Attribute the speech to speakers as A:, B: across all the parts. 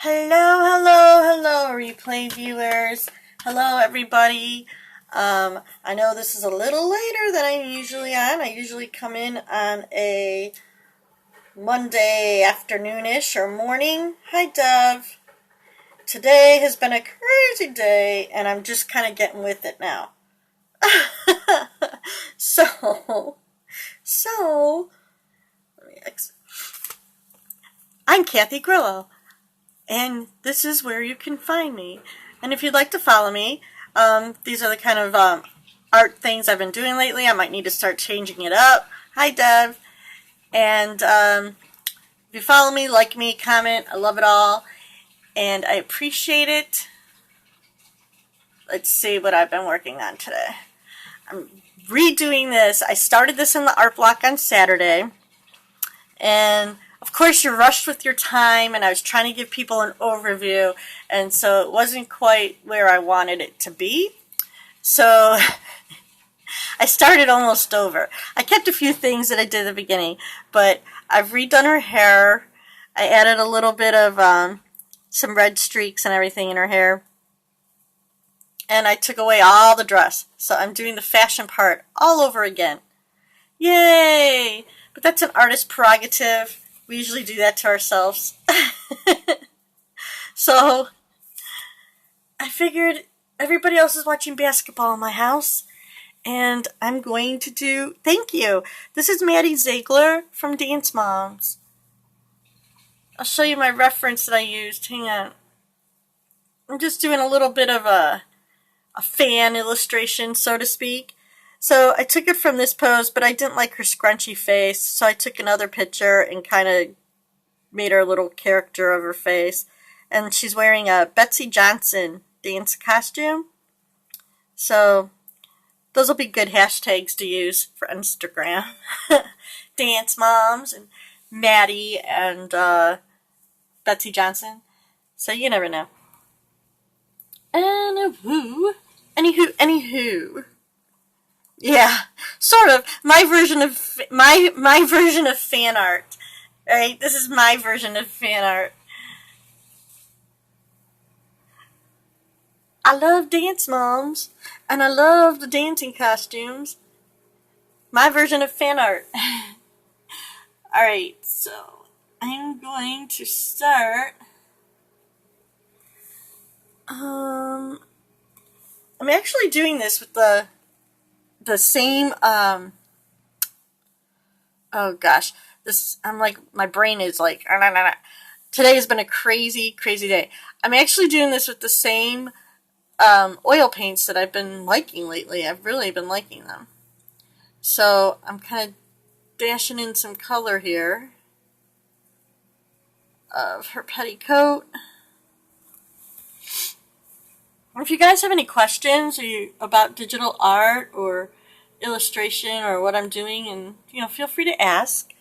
A: Hello, hello, hello, replay viewers. Hello, everybody. I know this is a little later than I'm usually on. I usually come in on a Monday afternoonish or morning. Hi, Dove. Today has been a crazy day, and I'm just kind of getting with it now. So, let me exit. I'm Kathy Grillo. And this is where you can find me. And if you'd like to follow me, these are the kind of art things I've been doing lately. I might need to start changing it up. Hi, Dev. And if you follow me, like me, comment, I love it all. And I appreciate it. Let's see what I've been working on today. I'm redoing this. I started this in the art block on Saturday. And of course, you're rushed with your time, and I was trying to give people an overview, and so it wasn't quite where I wanted it to be. So I started almost over. I kept a few things that I did at the beginning, but I've redone her hair. I added a little bit of some red streaks and everything in her hair, and I took away all the dress. So I'm doing the fashion part all over again. Yay! But that's an artist prerogative. We usually do that to ourselves. So, I figured everybody else is watching basketball in my house, and I'm going to do, thank you. This is Maddie Ziegler from Dance Moms. I'll show you my reference that I used. Hang on. I'm just doing a little bit of a fan illustration, so to speak. So I took it from this pose, but I didn't like her scrunchy face, so I took another picture and kind of made her a little character of her face. And she's wearing a Betsey Johnson dance costume. So those will be good hashtags to use for Instagram. Dance Moms and Maddie and Betsey Johnson. So you never know. Anywho. Yeah, sort of. My version of fan art. Right? This is my version of fan art. I love Dance Moms, and I love the dancing costumes. My version of fan art. Alright, so I'm going to start. I'm actually doing this with the same, oh gosh, I'm like, my brain is like, Today has been a crazy, crazy day. I'm actually doing this with the same, oil paints that I've been liking lately. I've really been liking them. So, I'm kind of dashing in some color here of her petticoat. If you guys have any questions about digital art or illustration or what I'm doing, and feel free to ask,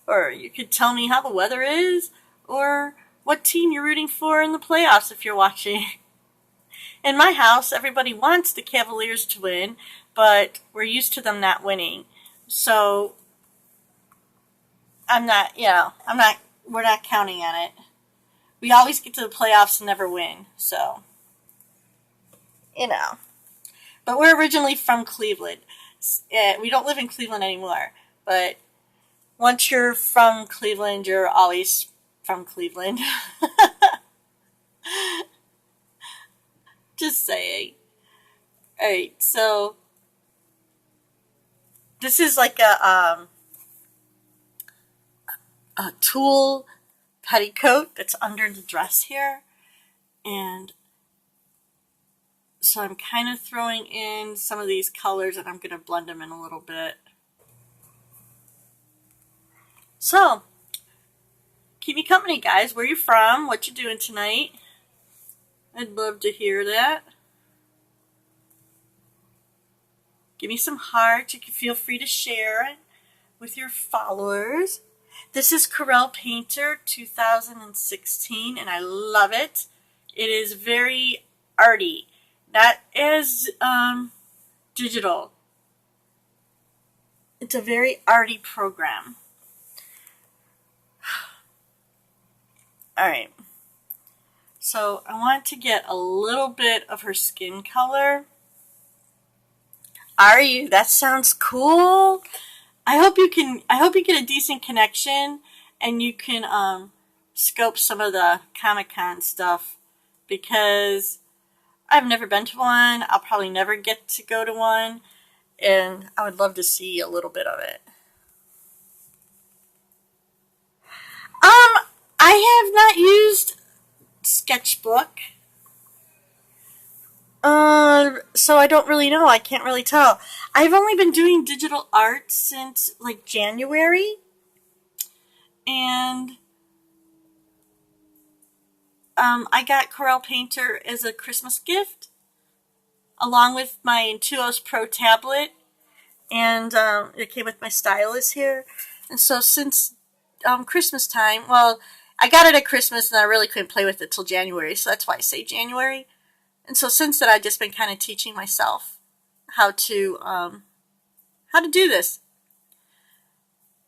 A: or you could tell me how the weather is, or what team you're rooting for in the playoffs if you're watching. In my house, everybody wants the Cavaliers to win, but we're used to them not winning. So we're not counting on it. We always get to the playoffs and never win, so But we're originally from Cleveland. We don't live in Cleveland anymore, but once you're from Cleveland, you're always from Cleveland. Just saying. Alright, so this is like a tulle petticoat that's under the dress here, and so I'm kind of throwing in some of these colors, and I'm going to blend them in a little bit. So, keep me company, guys. Where you from? What you doing tonight? I'd love to hear that. Give me some hearts. You can feel free to share it with your followers. This is Corel Painter 2016, and I love it. It is very arty. Not as digital. It's a very arty program. Alright. So I want to get a little bit of her skin color. Are you? That sounds cool. I hope you get a decent connection and you can scope some of the Comic-Con stuff, because I've never been to one. I'll probably never get to go to one, and I would love to see a little bit of it. I have not used Sketchbook. So I don't really know. I can't really tell. I've only been doing digital art since like January, and I got Corel Painter as a Christmas gift, along with my pt2 Pro tablet, and it came with my stylus here. And so since Christmas time, well, I got it at Christmas, and I really couldn't play with it till January, so that's why I say January. And so since then, I've just been kind of teaching myself how to do this,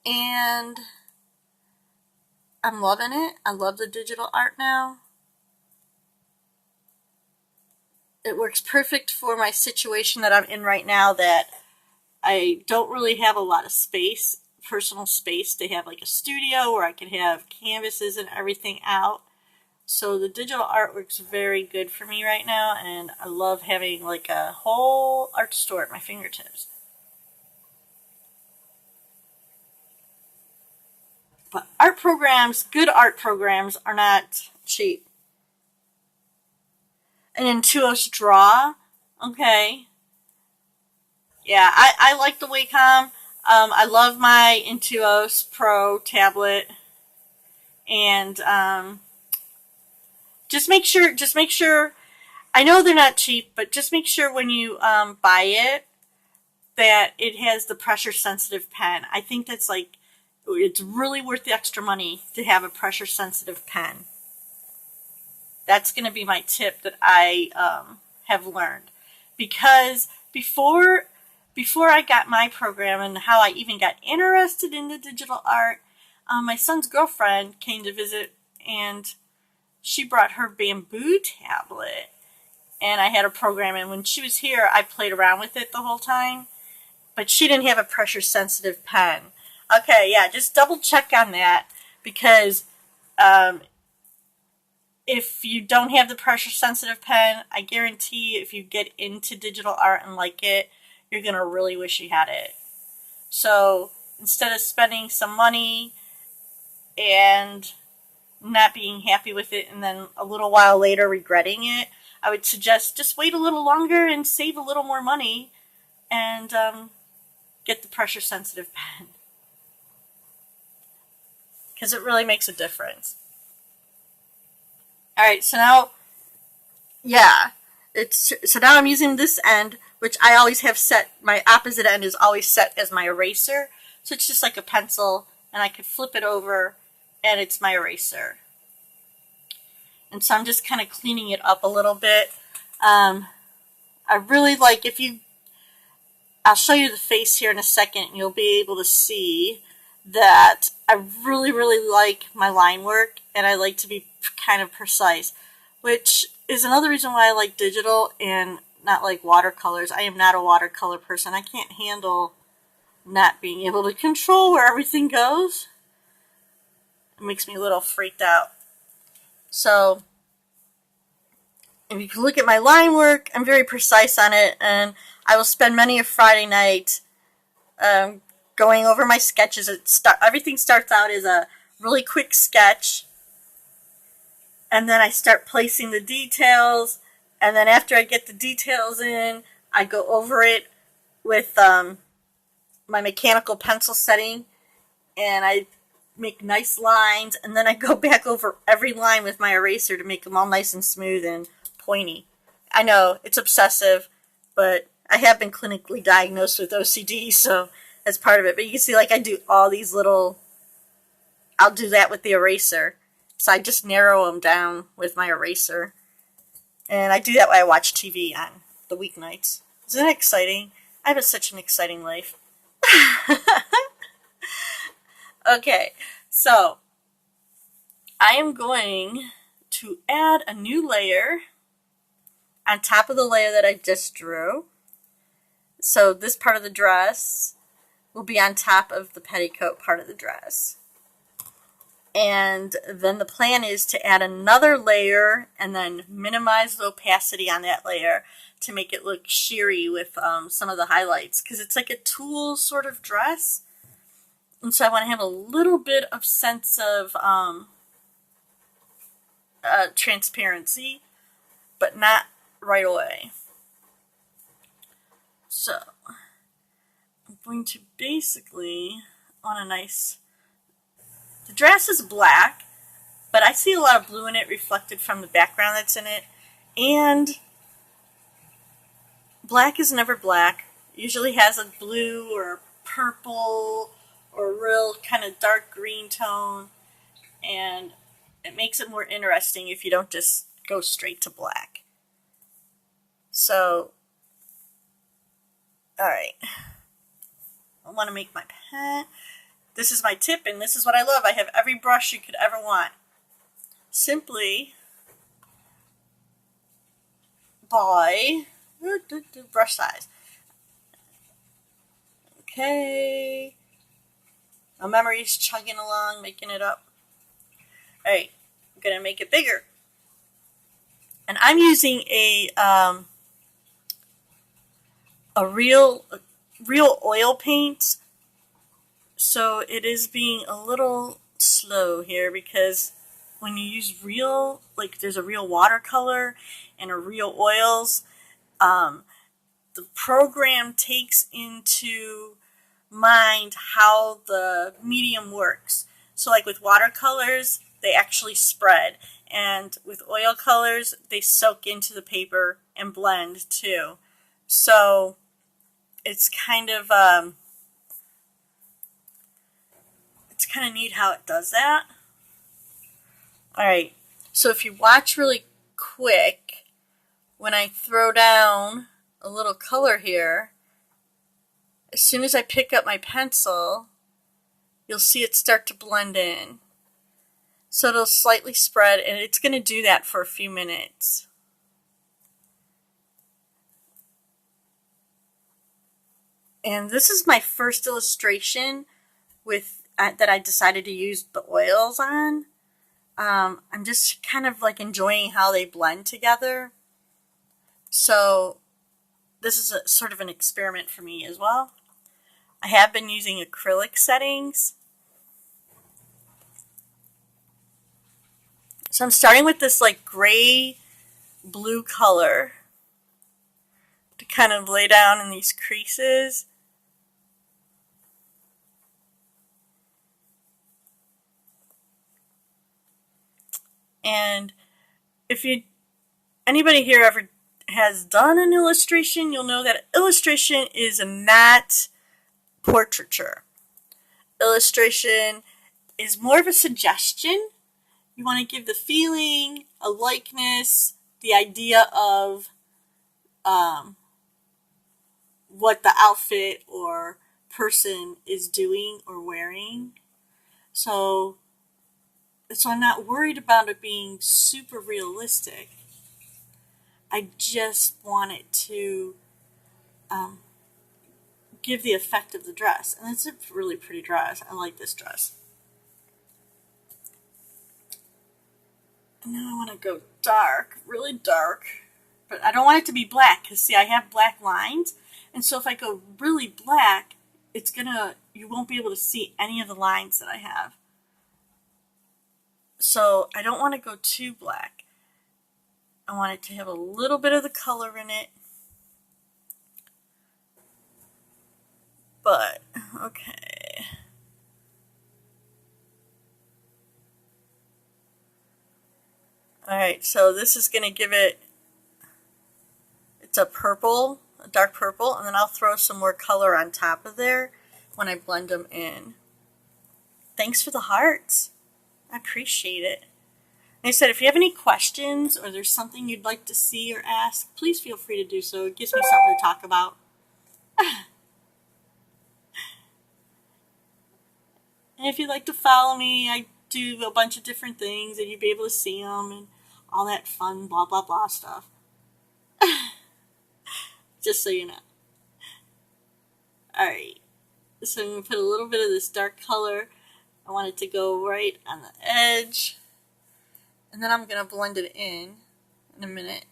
A: and I'm loving it. I love the digital art now. It works perfect for my situation that I'm in right now, that I don't really have a lot of space, personal space, to have like a studio where I can have canvases and everything out. So the digital art works very good for me right now, and I love having like a whole art store at my fingertips. But art programs, good art programs, are not cheap. And in pt2 Draw, okay. Yeah, I like the Wacom. I love my pt2 Pro tablet, and just make sure, I know they're not cheap, but just make sure when you buy it that it has the pressure sensitive pen. I think that's like, it's really worth the extra money to have a pressure sensitive pen. That's going to be my tip that I have learned, because before I got my program and how I even got interested in the digital art, my son's girlfriend came to visit, and she brought her bamboo tablet, and I had a program, and when she was here, I played around with it the whole time, but she didn't have a pressure sensitive pen. Okay, yeah, just double check on that, because if you don't have the pressure sensitive pen, I guarantee if you get into digital art and like it, you're going to really wish you had it. So instead of spending some money and not being happy with it and then a little while later regretting it, I would suggest just wait a little longer and save a little more money and get the pressure sensitive pen, because it really makes a difference. Alright, so now, yeah, so now I'm using this end, which I always have set, my opposite end is always set as my eraser, so it's just like a pencil, and I could flip it over, and it's my eraser. And so I'm just kind of cleaning it up a little bit. I really like, I'll show you the face here in a second, and you'll be able to see that I really, really like my line work, and I like to be kind of precise, which is another reason why I like digital and not like watercolors. I am not a watercolor person. I can't handle not being able to control where everything goes. It makes me a little freaked out. So if you can look at my line work, I'm very precise on it, and I will spend many a Friday night going over my sketches. Everything starts out as a really quick sketch, and then I start placing the details, and then after I get the details in, I go over it with my mechanical pencil setting, and I make nice lines, and then I go back over every line with my eraser to make them all nice and smooth and pointy. I know, it's obsessive, but I have been clinically diagnosed with OCD, so that's part of it. But you can see, like, I do all these little, I'll do that with the eraser. So I just narrow them down with my eraser. And I do that when I watch TV on the weeknights. Isn't it exciting? I have such an exciting life. Okay, so I am going to add a new layer on top of the layer that I just drew. So this part of the dress will be on top of the petticoat part of the dress. And then the plan is to add another layer and then minimize the opacity on that layer to make it look sheery with some of the highlights, because it's like a tulle sort of dress. And so I want to have a little bit of sense of transparency, but not right away. So I'm going to basically on a nice, the dress is black, but I see a lot of blue in it reflected from the background that's in it, and black is never black. It usually has a blue or a purple or a real kind of dark green tone, and it makes it more interesting if you don't just go straight to black. So, alright, I want to make my pen. This is my tip, and this is what I love. I have every brush you could ever want. Simply buy brush size. Okay. My memory's chugging along, making it up. Alright, I'm going to make it bigger. And I'm using a real oil paint. So it is being a little slow here, because when you use real, like there's a real watercolor and a real oils, the program takes into mind how the medium works. So like with watercolors, they actually spread, and with oil colors, they soak into the paper and blend too. So it's kind of neat how it does that. Alright, so if you watch really quick, when I throw down a little color here, as soon as I pick up my pencil, you'll see it start to blend in. So it'll slightly spread, and it's going to do that for a few minutes. And this is my first illustration with that I decided to use the oils on. I'm just kind of like enjoying how they blend together. So this is a sort of an experiment for me as well. I have been using acrylic settings. So I'm starting with this like gray blue color to kind of lay down in these creases. And if anybody here ever has done an illustration, you'll know that illustration is not portraiture. Illustration is more of a suggestion. You want to give the feeling, a likeness, the idea of what the outfit or person is doing or wearing. So I'm not worried about it being super realistic. I just want it to give the effect of the dress. And it's a really pretty dress. I like this dress. And now I want to go dark, really dark. But I don't want it to be black, because see, I have black lines. And so if I go really black, you won't be able to see any of the lines that I have. So I don't want to go too black. I want it to have a little bit of the color in it. But, okay. Alright, so this is going to give it, it's a purple, a dark purple, and then I'll throw some more color on top of there when I blend them in. Thanks for the hearts. I appreciate it. Like I said, if you have any questions or there's something you'd like to see or ask, please feel free to do so. It gives me something to talk about. And if you'd like to follow me, I do a bunch of different things and you'd be able to see them. And all that fun blah blah blah stuff. Just so you know. Alright, so I'm going to put a little bit of this dark color. I want it to go right on the edge. And then I'm going to blend it in a minute.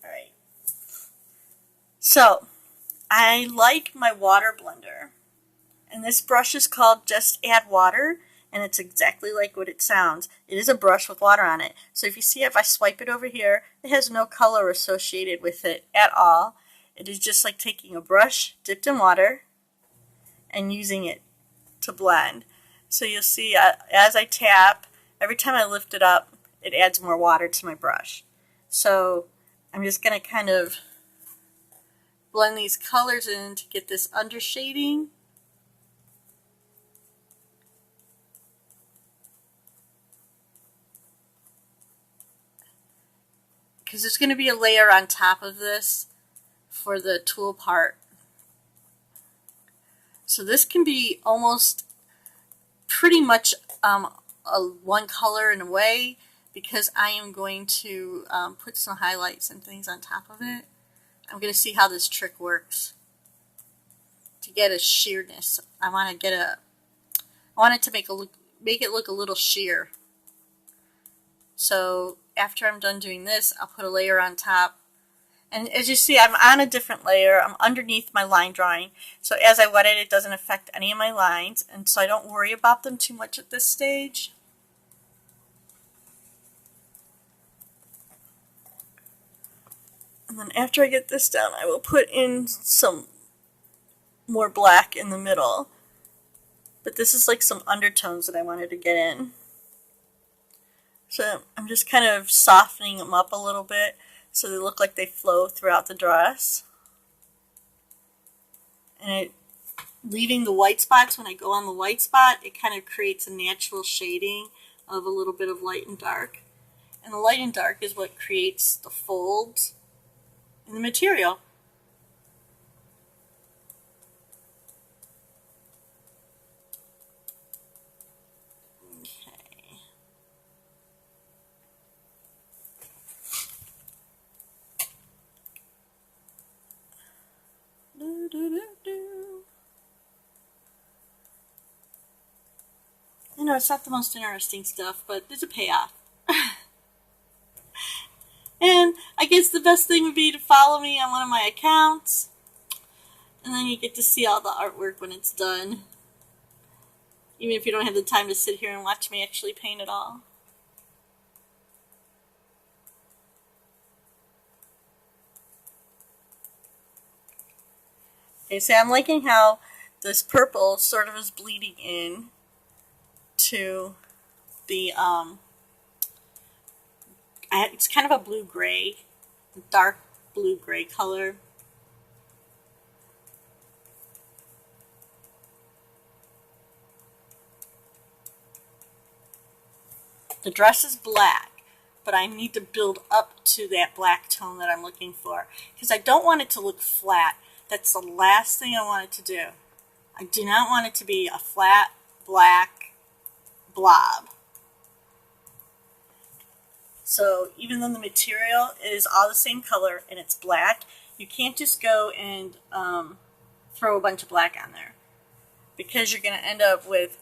A: Alright. So, I like my water blender. And this brush is called Just Add Water. And it's exactly like what it sounds. It is a brush with water on it. So if you see, if I swipe it over here, it has no color associated with it at all. It is just like taking a brush dipped in water and using it to blend. So you'll see as I tap, every time I lift it up, it adds more water to my brush. So I'm just going to kind of blend these colors in to get this under shading. Because there's going to be a layer on top of this for the tulle part. So this can be almost pretty much one color in a way, because I am going to put some highlights and things on top of it. I'm going to see how this trick works to get a sheerness. I want it to make it look a little sheer. So after I'm done doing this, I'll put a layer on top. And as you see, I'm on a different layer. I'm underneath my line drawing. So as I wet it, it doesn't affect any of my lines. And so I don't worry about them too much at this stage. And then after I get this down, I will put in some more black in the middle. But this is like some undertones that I wanted to get in. So I'm just kind of softening them up a little bit so they look like they flow throughout the dress. And leaving the white spots, when I go on the white spot, it kind of creates a natural shading of a little bit of light and dark. And the light and dark is what creates the folds in the material. You know, it's not the most interesting stuff, but there's a payoff. And I guess the best thing would be to follow me on one of my accounts, and then you get to see all the artwork when it's done, even if you don't have the time to sit here and watch me actually paint it all. Okay, so I'm liking how this purple sort of is bleeding in to the, it's kind of a blue-gray, dark blue-gray color. The dress is black, but I need to build up to that black tone that I'm looking for, because I don't want it to look flat. That's the last thing I want it to do. I do not want it to be a flat black blob. So even though the material is all the same color and it's black, you can't just go and throw a bunch of black on there, because you're going to end up with,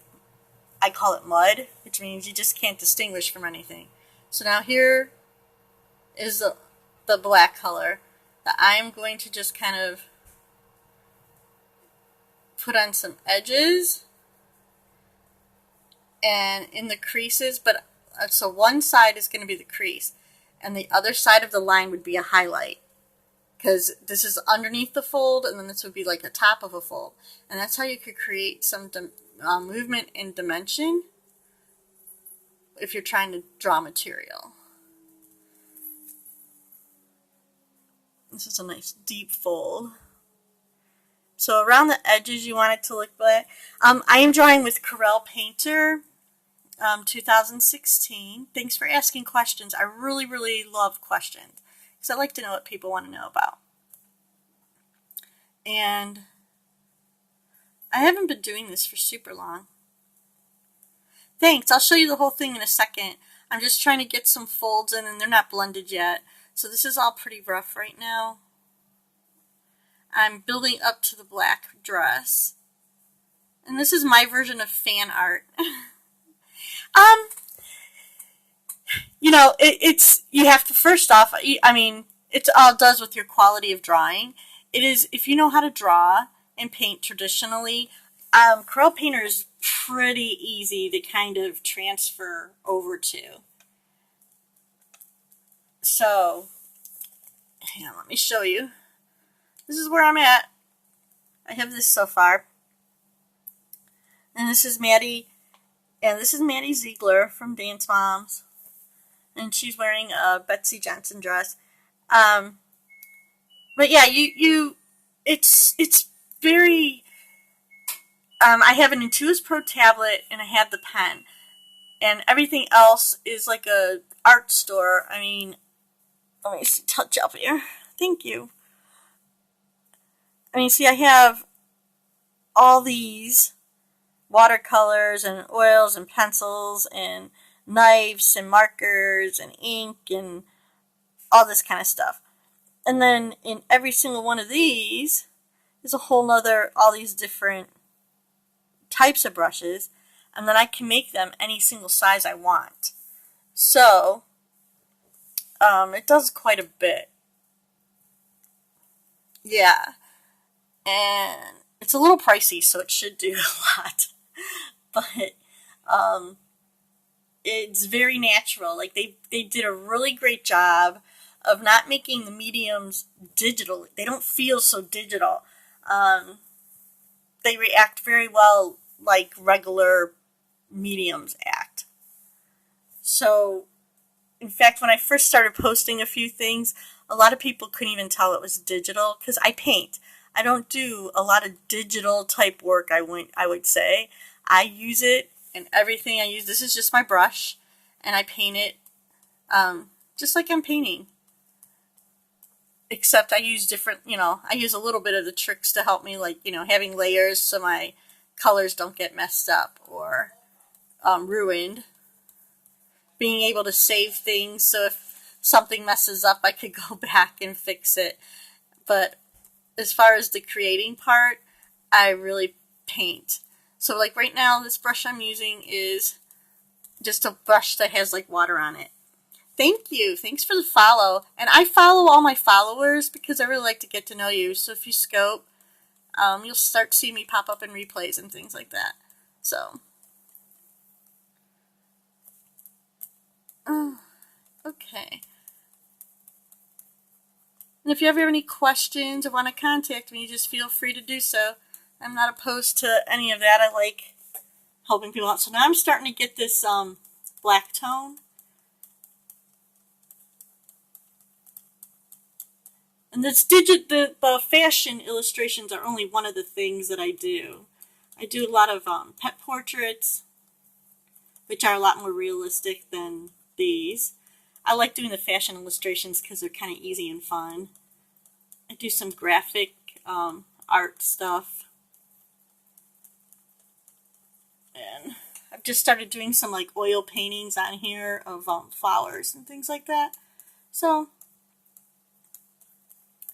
A: I call it mud, which means you just can't distinguish from anything. So now here is the black color that I'm going to just kind of put on some edges and in the creases, but so one side is going to be the crease and the other side of the line would be a highlight, because this is underneath the fold and then this would be like the top of a fold, and that's how you could create some movement and dimension if you're trying to draw material. This is a nice deep fold. So around the edges you want it to look black. I am drawing with Corel Painter 2016. Thanks for asking questions. I really, really love questions, because I like to know what people want to know about. And I haven't been doing this for super long. Thanks. I'll show you the whole thing in a second. I'm just trying to get some folds in, and they're not blended yet. So this is all pretty rough right now. I'm building up to the black dress. And this is my version of fan art. You know, it's, you have to, first off, I mean, it's all does with your quality of drawing. It is, if you know how to draw and paint traditionally, acrylic painter is pretty easy to kind of transfer over to. So, hang on, let me show you. This is where I'm at. I have this so far. And this is Maddie, and this is Maddie Ziegler from Dance Moms. And she's wearing a Betsey Johnson dress. But yeah, it's very, I have an Intuos Pro tablet, and I have the pen. And everything else is like a art store. I mean, let me see, touch up here. Thank you. I mean, see, I have all these watercolors and oils and pencils and knives and markers and ink and all this kind of stuff. And then in every single one of these is a whole nother, all these different types of brushes, and then I can make them any single size I want. So it does quite a bit. Yeah. And it's a little pricey, so it should do a lot. But it's very natural. Like they did a really great job of not making the mediums digital. They don't feel so digital. They react very well like regular mediums act. So, in fact, when I first started posting a few things, a lot of people couldn't even tell it was digital because I paint. I don't do a lot of digital type work, I would say. I use it, and everything I use, this is just my brush, and I paint it just like I'm painting. Except I use different, I use a little bit of the tricks to help me, like, having layers so my colors don't get messed up or ruined. Being able to save things so if something messes up, I could go back and fix it. But as far as the creating part, I really paint. So like right now, this brush I'm using is just a brush that has like water on it. Thank you. Thanks for the follow. And I follow all my followers because I really like to get to know you. So if you scope, you'll start to see me pop up in replays and things like that. So, okay. And if you ever have any questions or want to contact me, just feel free to do so. I'm not opposed to any of that. I like helping people out. So now I'm starting to get this black tone. And this the fashion illustrations are only one of the things that I do. I do a lot of pet portraits, which are a lot more realistic than these. I like doing the fashion illustrations because they're kind of easy and fun. I do some graphic art stuff. And I've just started doing some like oil paintings on here of flowers and things like that. So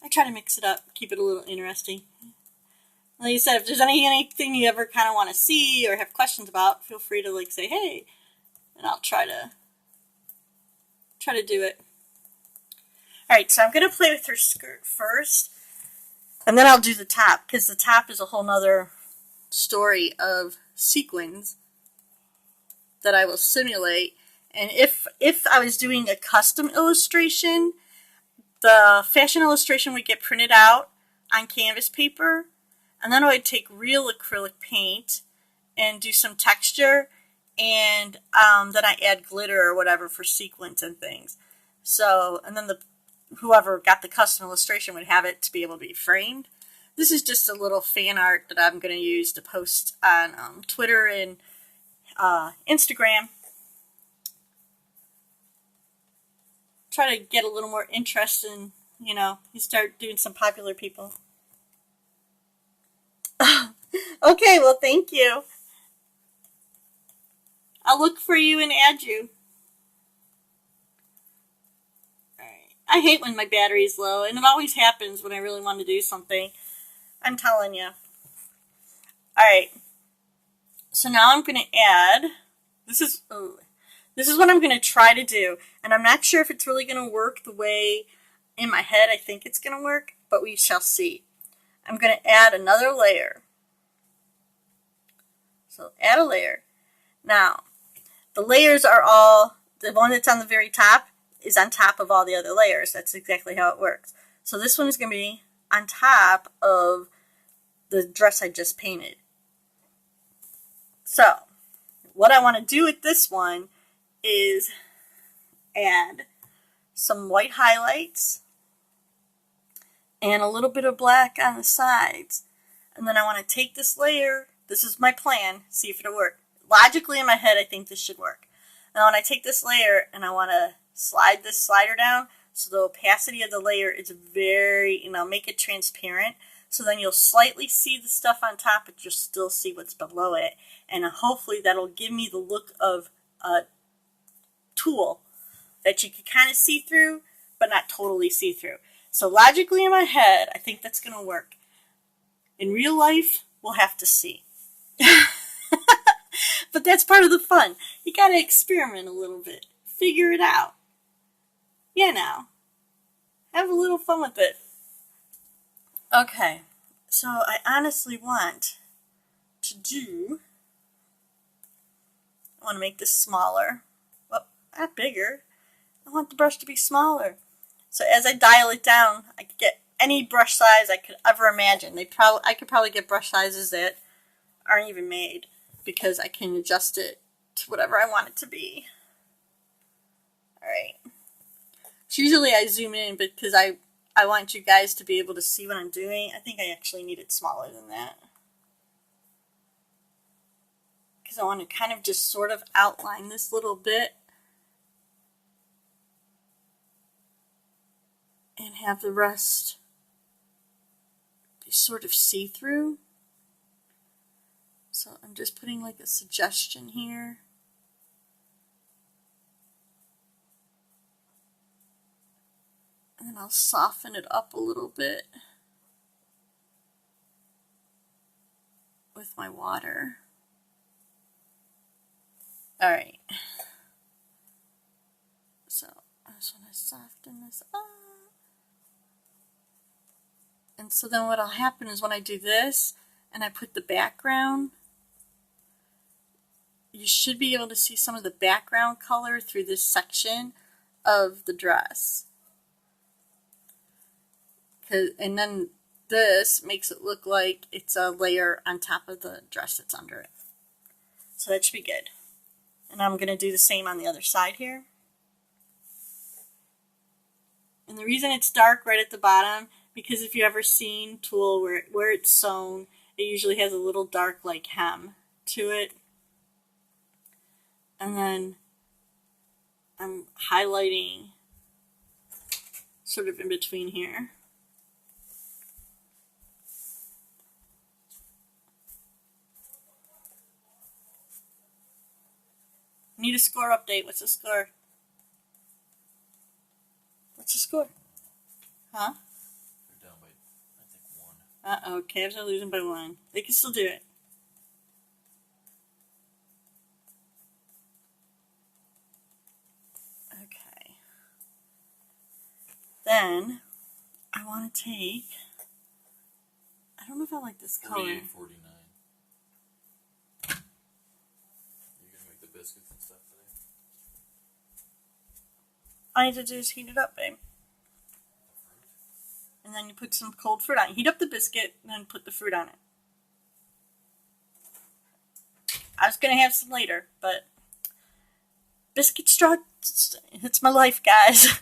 A: I try to mix it up, keep it a little interesting. Like I said, if there's anything you ever kind of want to see or have questions about, feel free to like say, hey, and I'll try to do it. Alright, so I'm going to play with her skirt first, and then I'll do the top, because the top is a whole nother story of sequins that I will simulate. And if I was doing a custom illustration, the fashion illustration would get printed out on canvas paper, and then I would take real acrylic paint and do some texture, and then I add glitter or whatever for sequins and things. So, and then whoever got the custom illustration would have it to be able to be framed. This is just a little fan art that I'm going to use to post on Twitter and Instagram. Try to get a little more interest in, you start doing some popular people. Okay, well, thank you. I'll look for you and add you. Alright. I hate when my battery's low, and it always happens when I really want to do something. I'm telling you. Alright. So now I'm going to add, this is what I'm going to try to do. And I'm not sure if it's really going to work the way in my head I think it's going to work, but we shall see. I'm going to add another layer. So add a layer. Now, the layers are all, the one that's on the very top is on top of all the other layers. That's exactly how it works. So this one is going to be on top of the dress I just painted. So, what I want to do with this one is add some white highlights and a little bit of black on the sides. And then I want to take this layer, this is my plan, see if it'll work. Logically in my head I think this should work. Now when I take this layer and I want to slide this slider down so the opacity of the layer is very, make it transparent. So then you'll slightly see the stuff on top, but you'll still see what's below it. And hopefully that'll give me the look of a tulle that you can kind of see through, but not totally see through. So logically in my head, I think that's going to work. In real life, we'll have to see. But that's part of the fun. You got to experiment a little bit. Figure it out. Have a little fun with it. Okay, so I honestly want to make this smaller. Well, not bigger. I want the brush to be smaller. So as I dial it down, I could get any brush size I could ever imagine. I could probably get brush sizes that aren't even made because I can adjust it to whatever I want it to be. Alright. So usually I zoom in because I want you guys to be able to see what I'm doing. I think I actually need it smaller than that. Because I want to kind of just sort of outline this little bit. And have the rest be sort of see-through. So I'm just putting like a suggestion here. And then I'll soften it up a little bit with my water. Alright. So I just want to soften this up. And so then what'll happen is when I do this and I put the background, you should be able to see some of the background color through this section of the dress. And then this makes it look like it's a layer on top of the dress that's under it. So that should be good. And I'm going to do the same on the other side here. And the reason it's dark right at the bottom, because if you've ever seen tulle where it's sewn, it usually has a little dark like hem to it. And then I'm highlighting sort of in between here. Need a score update. What's the score? What's the score? Huh?
B: They're down by, I think, 1.
A: Uh-oh, Cavs are losing by 1. They can still do it. Okay. Then, I want to take, I don't know if I like this color.
B: 48, 49. You're going to make the biscuits and stuff today?
A: All I need to do is heat it up, babe. And then you put some cold fruit on it. Heat up the biscuit, and then put the fruit on it. I was going to have some later, but biscuit straw, it's my life, guys.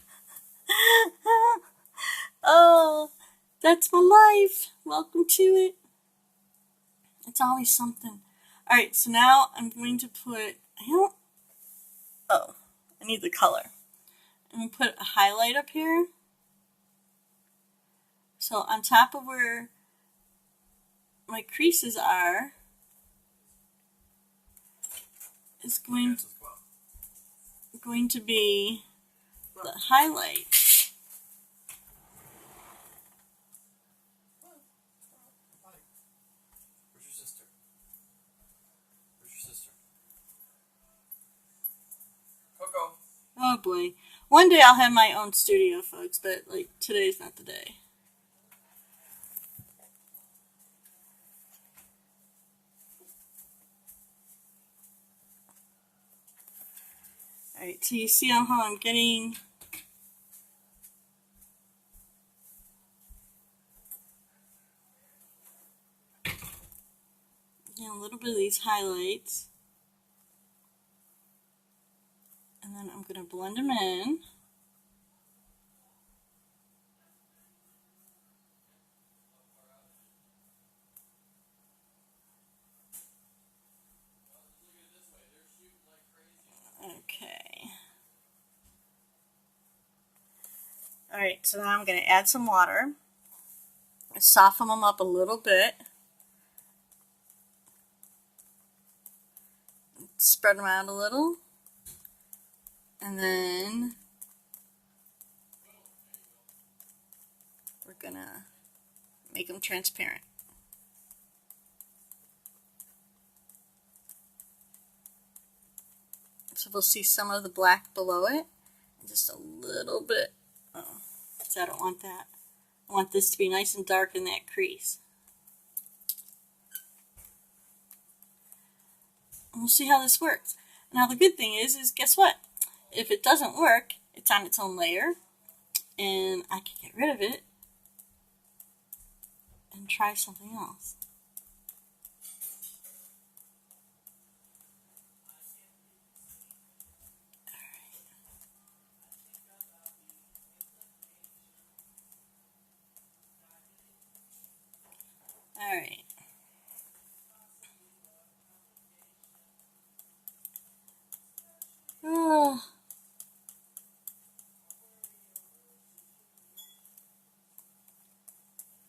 A: Oh, that's my life. Welcome to it. It's always something. Alright, so now I'm going to put, I need the color. I'm going to put a highlight up here. So on top of where my creases are is going to be the highlight.
B: Where's your sister? Where's your sister? Coco.
A: Oh boy. One day I'll have my own studio, folks, but like today's not the day. Alright, so you see how I'm getting a little bit of these highlights. And then I'm going to blend them in. Okay. Alright, so now I'm going to add some water. Soften them up a little bit. Spread them out a little. And then we're going to make them transparent. So we'll see some of the black below it. And just a little bit. Oh, so I don't want that. I want this to be nice and dark in that crease. And we'll see how this works. Now the good thing is guess what? If it doesn't work, it's on its own layer, and I can get rid of it and try something else. All right. Oh.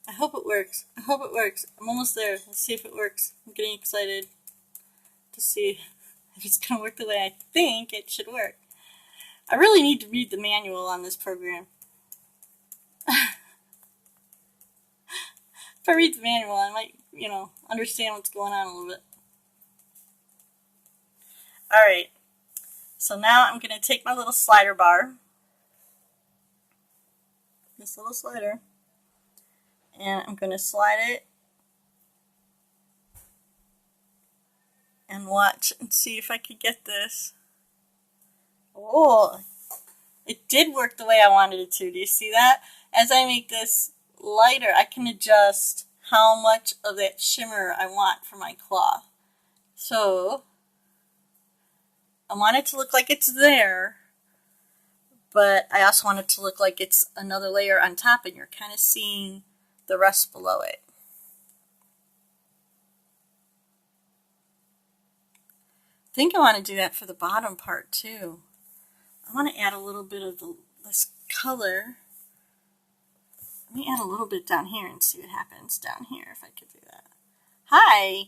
A: I hope it works. I hope it works. I'm almost there. Let's see if it works. I'm getting excited to see if it's going to work the way I think it should work. I really need to read the manual on this program. If I read the manual, I might, understand what's going on a little bit. Alright, so now I'm going to take my little slider bar, this little slider, and I'm going to slide it and watch and see if I could get this. Oh, it did work the way I wanted it to. Do you see that? As I make this lighter, I can adjust how much of that shimmer I want for my cloth. So I want it to look like it's there, but I also want it to look like it's another layer on top and you're kind of seeing the rest below it. I think I want to do that for the bottom part too. I want to add a little bit of this color. Let me add a little bit down here and see what happens down here if I could do that. Hi!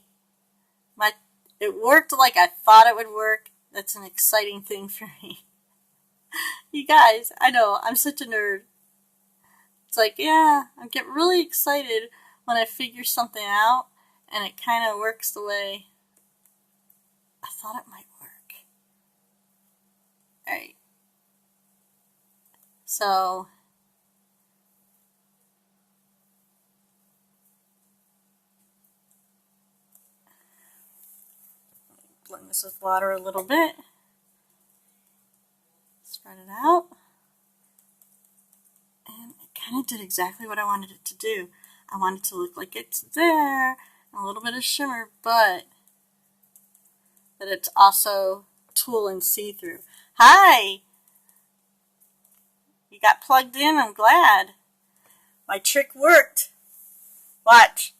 A: It worked like I thought it would work. That's an exciting thing for me. You guys, I know, I'm such a nerd. It's like, yeah, I get really excited when I figure something out and it kind of works the way I thought it might work. Alright. So blend this with water a little bit. Spread it out. And it kind of did exactly what I wanted it to do. I want it to look like it's there, a little bit of shimmer, but that it's also tulle and see-through. Hi! You got plugged in, I'm glad. My trick worked. Watch.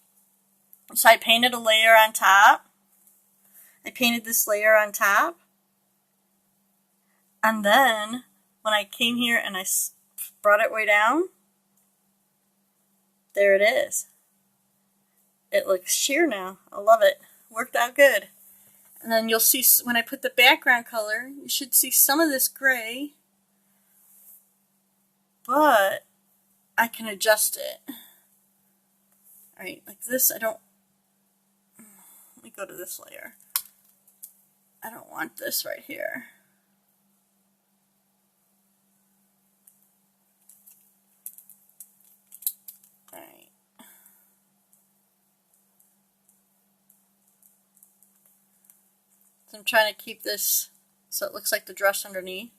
A: So I painted a layer on top. I painted this layer on top. And then, when I came here and I brought it way down, there it is. It looks sheer now. I love it. Worked out good. And then you'll see when I put the background color, you should see some of this gray, but I can adjust it. All right, like this, let me go to this layer. I don't want this right here. All right. So I'm trying to keep this so it looks like the dress underneath.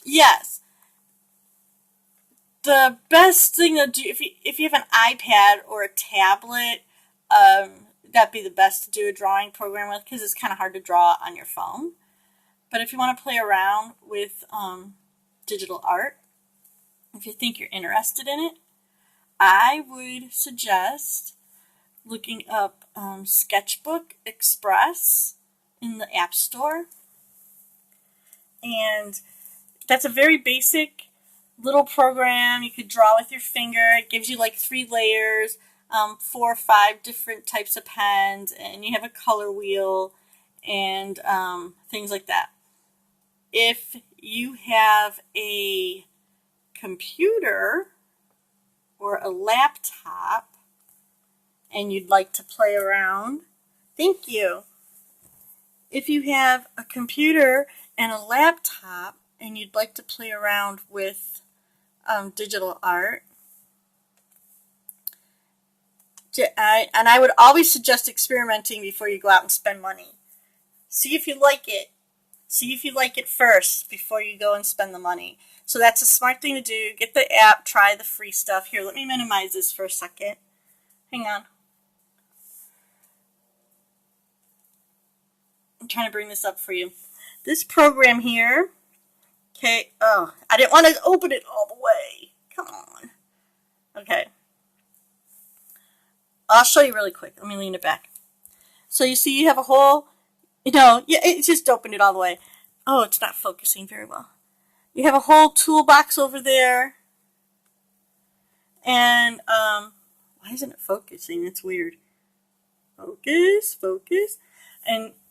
A: Yes. The best thing to do if you have an iPad or a tablet, that'd be the best to do a drawing program with, because it's kind of hard to draw on your phone. But if you want to play around with digital art, if you think you're interested in it, I would suggest looking up Sketchbook Express in the App Store. And that's a very basic little program. You could draw with your finger. It gives you like 3 layers, 4 or 5 different types of pens, and you have a color wheel and things like that. If you have a computer or a laptop and you'd like to play around, thank you. If you have a computer and a laptop and you'd like to play around with digital art, I would always suggest experimenting before you go out and spend money. See if you like it. See if you like it first before you go and spend the money. So that's a smart thing to do. Get the app, try the free stuff. Here, let me minimize this for a second. Hang on. I'm trying to bring this up for you. This program here, okay, oh, I didn't want to open it all the way. Come on. Okay. I'll show you really quick. Let me lean it back. So you see you have a whole, yeah, it just opened it all the way. Oh, it's not focusing very well. You have a whole toolbox over there. And, why isn't it focusing? It's weird. Focus.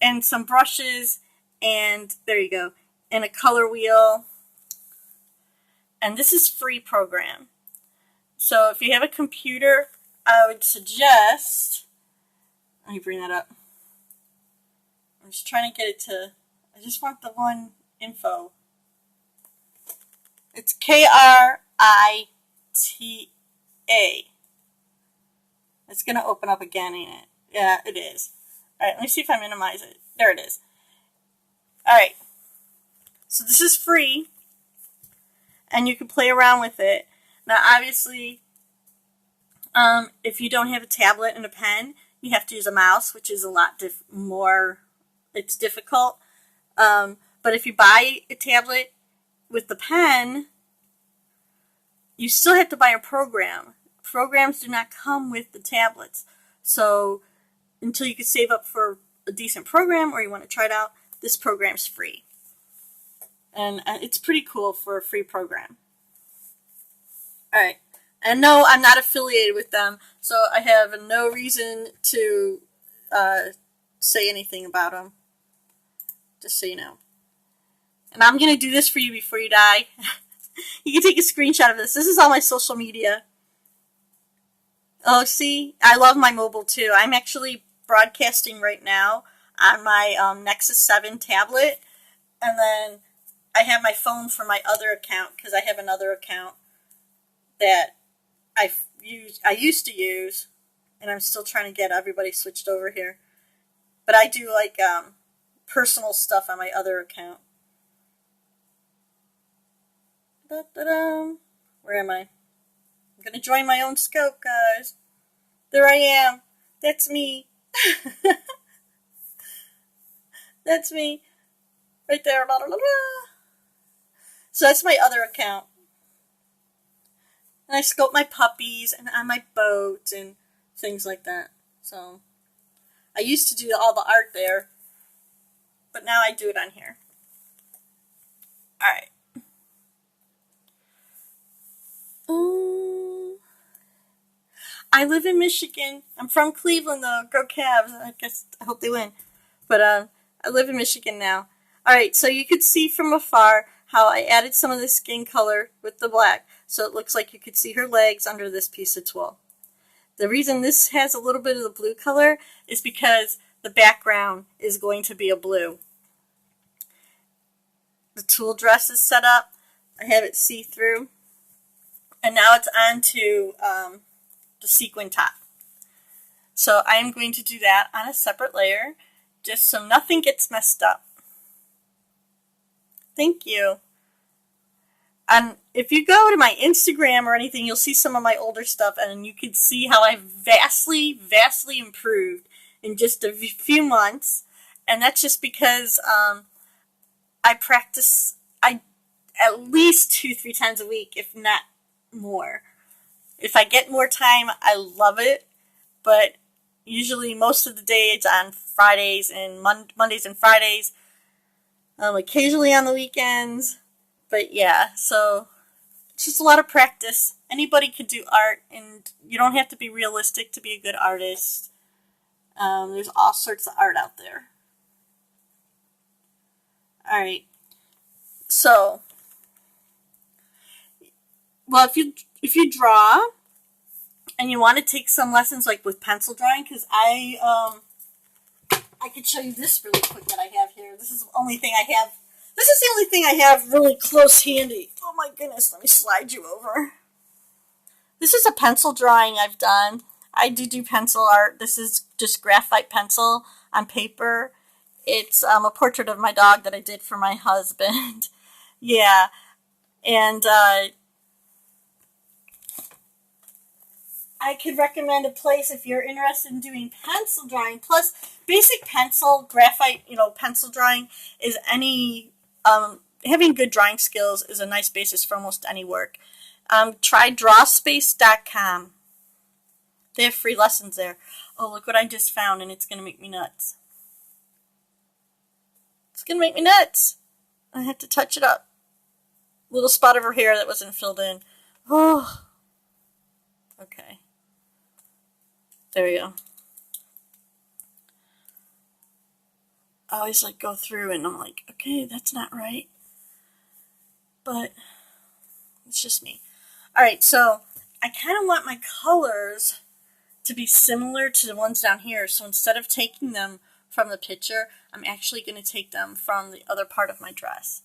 A: And some brushes, and there you go. And a color wheel. And this is free program. So if you have a computer, I would suggest, let me bring that up. I'm just trying to get it to, I just want the one info. It's KRITA. It's going to open up again, ain't it? Yeah, it is. Alright, let me see if I minimize it. There it is. Alright. So this is free. And you can play around with it. Now, obviously, if you don't have a tablet and a pen, you have to use a mouse, which is a lot more, it's difficult. But if you buy a tablet with the pen, you still have to buy a program. Programs do not come with the tablets. So until you can save up for a decent program or you want to try it out, this program's free. And it's pretty cool for a free program. Alright. And no, I'm not affiliated with them, so I have no reason to say anything about them. Just so you know. And I'm going to do this for you before you die. You can take a screenshot of this. This is all my social media. Oh, see? I love my mobile, too. I'm actually broadcasting right now on my Nexus 7 tablet. And then I have my phone for my other account, because I have another account that I used to use, and I'm still trying to get everybody switched over here. But I do like personal stuff on my other account. Da-da-da. Where am I? I'm going to join my own scope, guys. There I am. That's me. That's me. Right there. La, la, la, la. So that's my other account. And I sculpt my puppies and on my boat and things like that. So I used to do all the art there, but now I do it on here. Alright. Ooh. I live in Michigan. I'm from Cleveland though. Go Cavs. I guess I hope they win. But I live in Michigan now. Alright, so you could see from afar how I added some of the skin color with the black. So it looks like you could see her legs under this piece of tulle. The reason this has a little bit of the blue color is because the background is going to be a blue. The tulle dress is set up. I have it see-through. And now it's on to the sequin top. So I am going to do that on a separate layer, just so nothing gets messed up. Thank you. And if you go to my Instagram or anything, you'll see some of my older stuff, and you can see how I've vastly improved in just a few months. And that's just because I practice at least 2-3 times a week, if not more. If I get more time, I love it, but usually most of the day it's on Fridays and Mondays and Fridays, occasionally on the weekends, but yeah, so it's just a lot of practice. Anybody could do art, and you don't have to be realistic to be a good artist. There's all sorts of art out there. Alright, so, well, if you draw and you want to take some lessons like with pencil drawing, because I could show you this really quick that I have here. This is the only thing I have. This is the only thing I have really close handy. Oh my goodness, let me slide you over. This is a pencil drawing I've done. I do pencil art. This is just graphite pencil on paper. It's a portrait of my dog that I did for my husband. Yeah, and I could recommend a place if you're interested in doing pencil drawing. Plus, basic pencil, graphite, pencil drawing is having good drawing skills is a nice basis for almost any work. Try drawspace.com. They have free lessons there. Oh, look what I just found, and it's going to make me nuts. It's going to make me nuts. I have to touch it up. Little spot of her hair that wasn't filled in. Oh. Okay. There you go. I always go through and I'm like, okay, that's not right. But it's just me. Alright, so I kind of want my colors to be similar to the ones down here. So instead of taking them from the picture, I'm actually going to take them from the other part of my dress.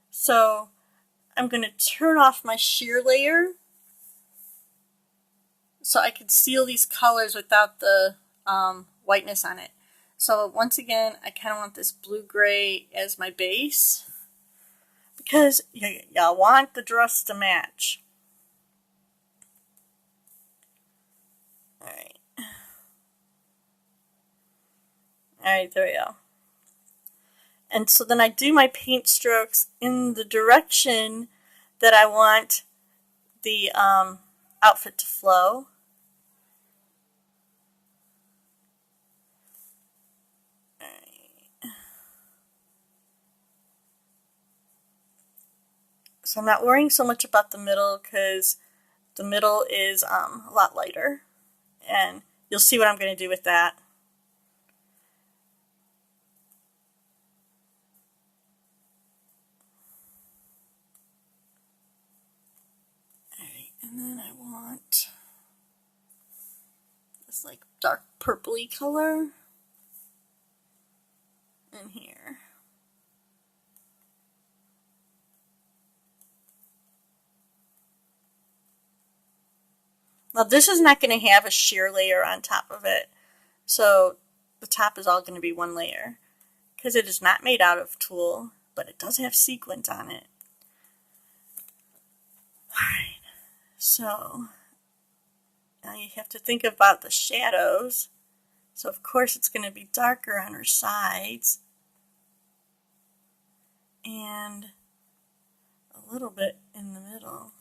A: So I'm going to turn off my sheer layer so I can seal these colors without the whiteness on it. So once again, I kind of want this blue-gray as my base because y'all want the dress to match. Alright. Alright, there we go. And so then I do my paint strokes in the direction that I want the outfit to flow. So I'm not worrying so much about the middle because the middle is a lot lighter. And you'll see what I'm going to do with that. Alright, and then I want this dark purpley color in here. Now this is not going to have a sheer layer on top of it, so the top is all going to be one layer because it is not made out of tulle, but it does have sequins on it. Alright, so now you have to think about the shadows. So of course it's going to be darker on her sides and a little bit in the middle.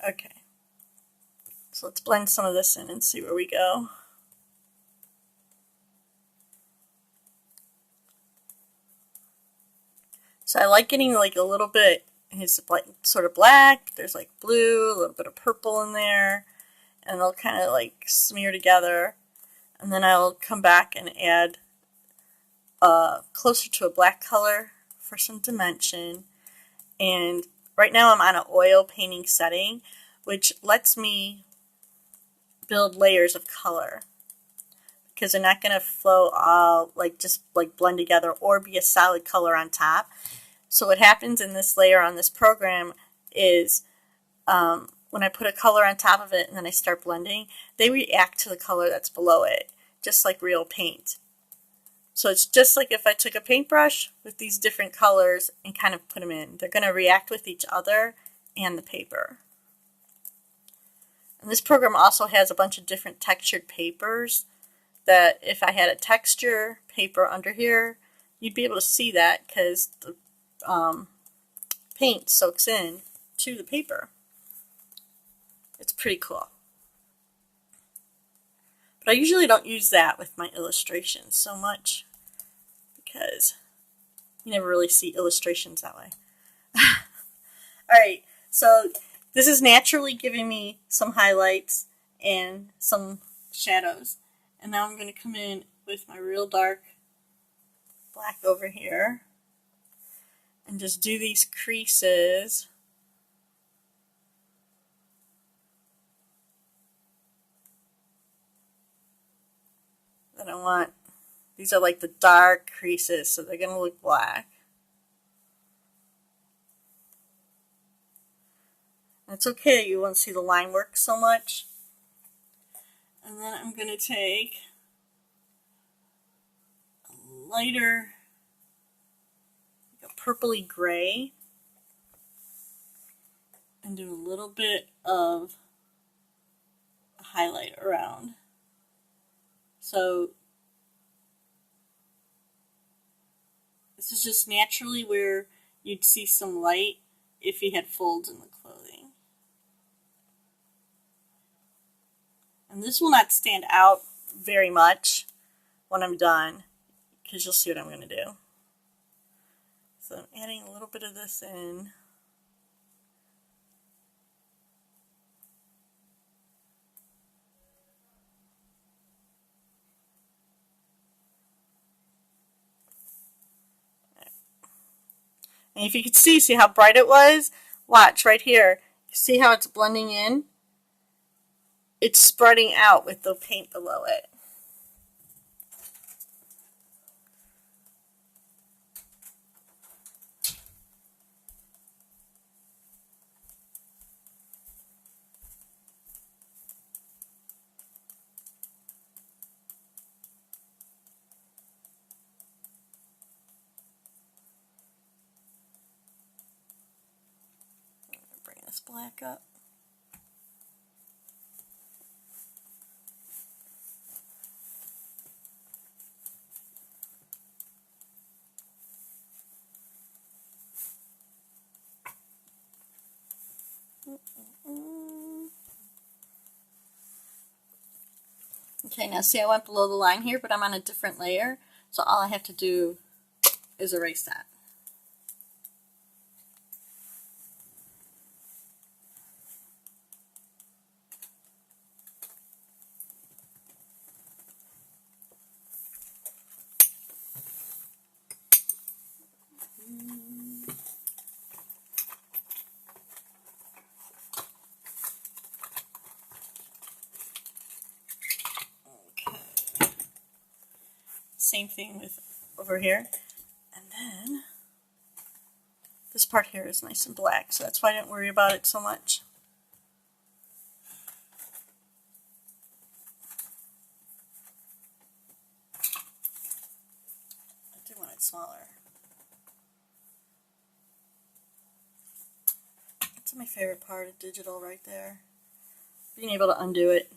A: Okay, so let's blend some of this in and see where we go. So So I like getting like a little bit, it's like sort of black, there's like blue, a little bit of purple in there, and they'll kind of like smear together. And then I'll come back and add closer to a black color for some dimension. And right now I'm on an oil painting setting, which lets me build layers of color, because they're not going to flow all like just like blend together or be a solid color on top. So what happens in this layer on this program is when I put a color on top of it and then I start blending, they react to the color that's below it, just like real paint. So it's just like if I took a paintbrush with these different colors and kind of put them in. They're going to react with each other and the paper. And this program also has a bunch of different textured papers that if I had a texture paper under here, you'd be able to see that because the paint soaks in to the paper. It's pretty cool. But I usually don't use that with my illustrations so much because you never really see illustrations that way. Alright, so this is naturally giving me some highlights and some shadows. And now I'm going to come in with my real dark black over here and just do these creases. That I want. These are like the dark creases, so they're going to look black. It's okay, you won't see the line work so much. And then I'm going to take a lighter, like a purpley gray, and do a little bit of a highlight around. So this is just naturally where you'd see some light if you had folds in the clothing. And this will not stand out very much when I'm done, because you'll see what I'm going to do. So I'm adding a little bit of this in. And if you could see how bright it was? Watch right here. See how it's blending in? It's spreading out with the paint below it. Bring this black up. Okay, now see I went below the line here, but I'm on a different layer, so all I have to do is erase that. Same thing with over here. And then this part here is nice and black, so that's why I didn't worry about it so much. I do want it smaller. That's my favorite part of digital right there. Being able to undo it.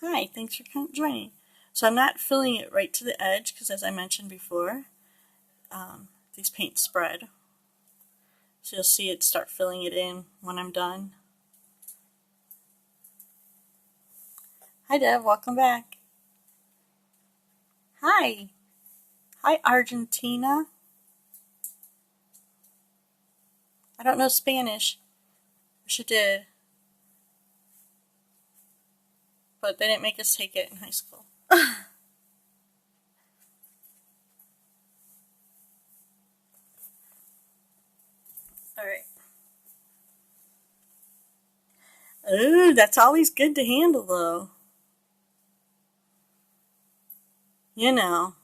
A: Hi, thanks for joining. So I'm not filling it right to the edge because, as I mentioned before, these paints spread. So you'll see it start filling it in when I'm done. Hi Deb, welcome back. Hi. Hi Argentina. I don't know Spanish. Wish I did. But they didn't make us take it in high school. Alright. Ooh, that's always good to handle though. You know,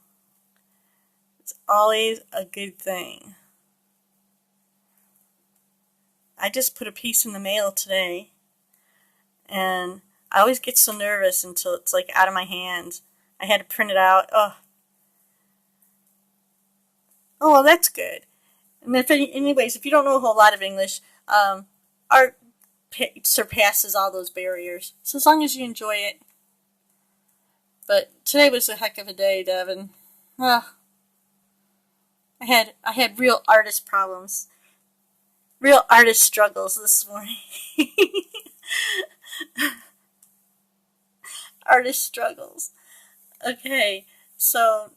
A: it's always a good thing. I just put a piece in the mail today, and I always get so nervous until it's like out of my hands. I had to print it out. Oh, well, that's good. And anyways, if you don't know a whole lot of English, art surpasses all those barriers. So as long as you enjoy it. But today was a heck of a day, Devin. I had real artist problems, real artist struggles this morning. Artist struggles. Okay, so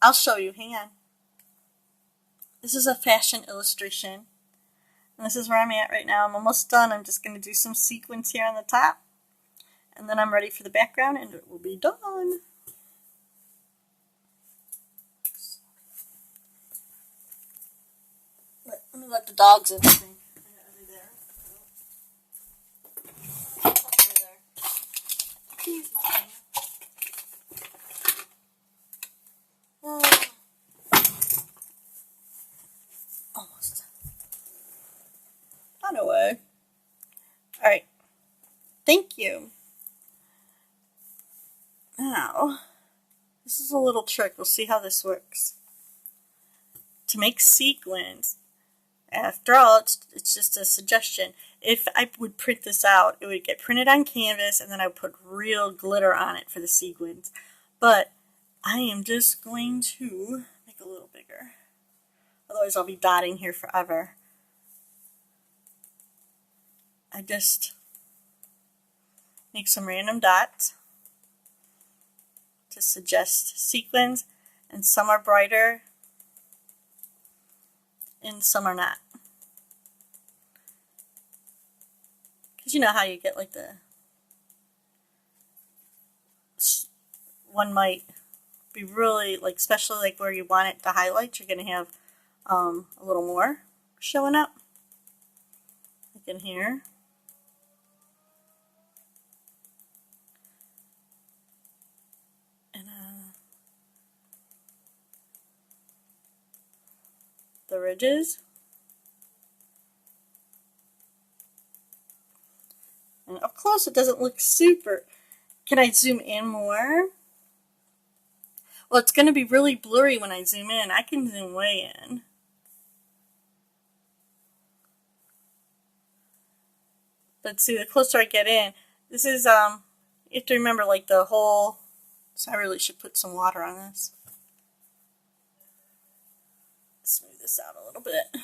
A: I'll show you. Hang on. This is a fashion illustration. And this is where I'm at right now. I'm almost done. I'm just going to do some sequins here on the top. And then I'm ready for the background and it will be done. Let me let the dogs in. Are they there? Over there. Please, Mommy. Almost. On our way. Alright. Thank you. Now, this is a little trick. We'll see how this works. To make sequins, after all, it's just a suggestion. If I would print this out, it would get printed on canvas, and then I would put real glitter on it for the sequins. But I am just going to make it a little bigger. Otherwise, I'll be dotting here forever. I just make some random dots to suggest sequins, and some are brighter and some are not. Because you know how you get like one might be really, like, especially like where you want it to highlight, you're going to have a little more showing up. Like in here. And the ridges. And up close it doesn't look super. Can I zoom in more? Well, it's going to be really blurry when I zoom in. I can zoom way in. But see, the closer I get in, this is, you have to remember, like, the whole, so I really should put some water on this. Smooth this out a little bit.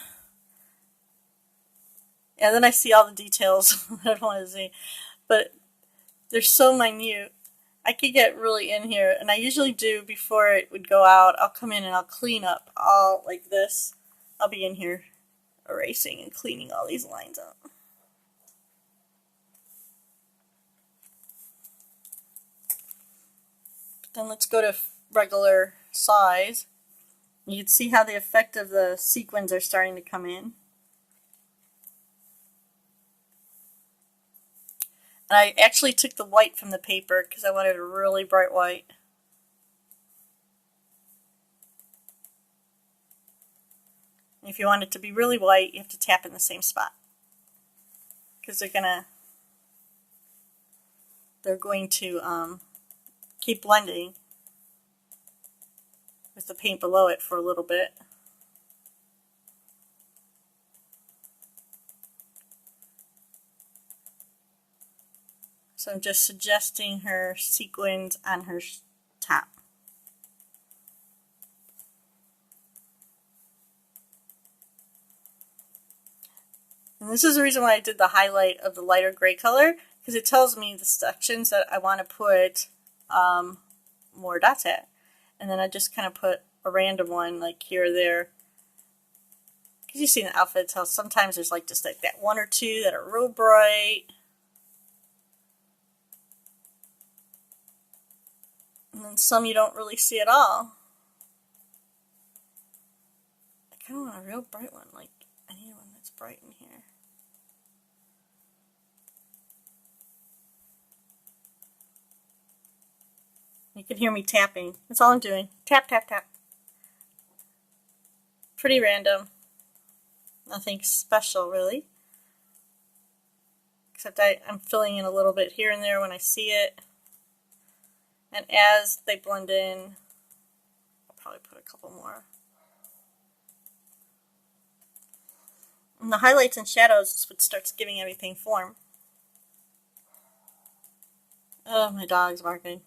A: Yeah, then I see all the details that I want to see. But they're so minute. I could get really in here, and I usually do before it would go out. I'll come in and I'll clean up all like this. I'll be in here erasing and cleaning all these lines up. But then let's go to regular size. You can see how the effect of the sequins are starting to come in. And I actually took the white from the paper because I wanted a really bright white. And if you want it to be really white, you have to tap in the same spot. Because they're going to keep blending with the paint below it for a little bit. So I'm just suggesting her sequins on her top. And this is the reason why I did the highlight of the lighter gray color, because it tells me the sections that I want to put more dots at. And then I just kind of put a random one like here or there. Because you see in the outfits how sometimes there's like just like that one or two that are real bright. And then some you don't really see at all. I kind of want a real bright one. Like, I need one that's bright in here. You can hear me tapping. That's all I'm doing. Tap, tap, tap. Pretty random. Nothing special, really. Except I'm filling in a little bit here and there when I see it. And as they blend in, I'll probably put a couple more. And the highlights and shadows is what starts giving everything form. Oh, my dog's barking.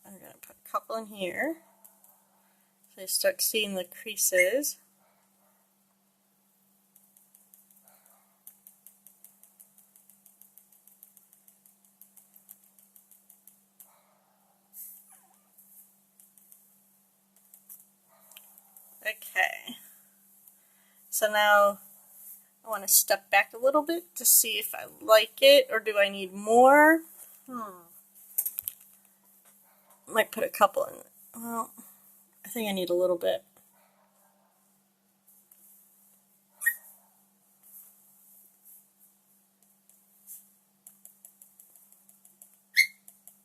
A: I'm going to put a couple in here. So you start seeing the creases. Okay. So now I want to step back a little bit to see if I like it, or do I need more? Might put a couple in. Well, I think I need a little bit.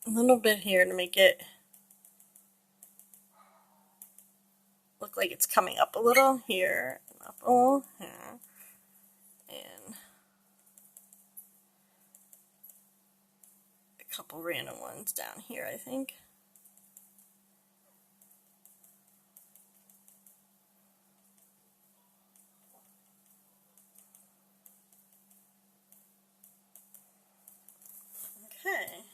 A: A little bit here to make it look like it's coming up a little here, and up a little here, and a couple random ones down here, I think. Okay.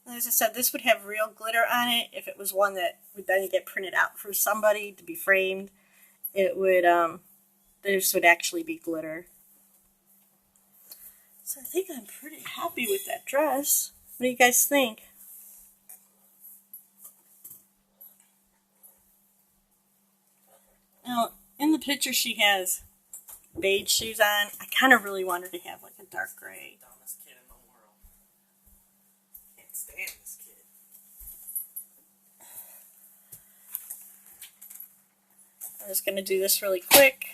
A: As I said, this would have real glitter on it. If it was one that would then get printed out for somebody to be framed, it would, this would actually be glitter. So I think I'm pretty happy with that dress. What do you guys think? Now, in the picture she has beige shoes on. I kind of really want her to have like a dark gray.
B: Dumbest kid in the world. Can't stand this kid.
A: I'm just going to do this really quick.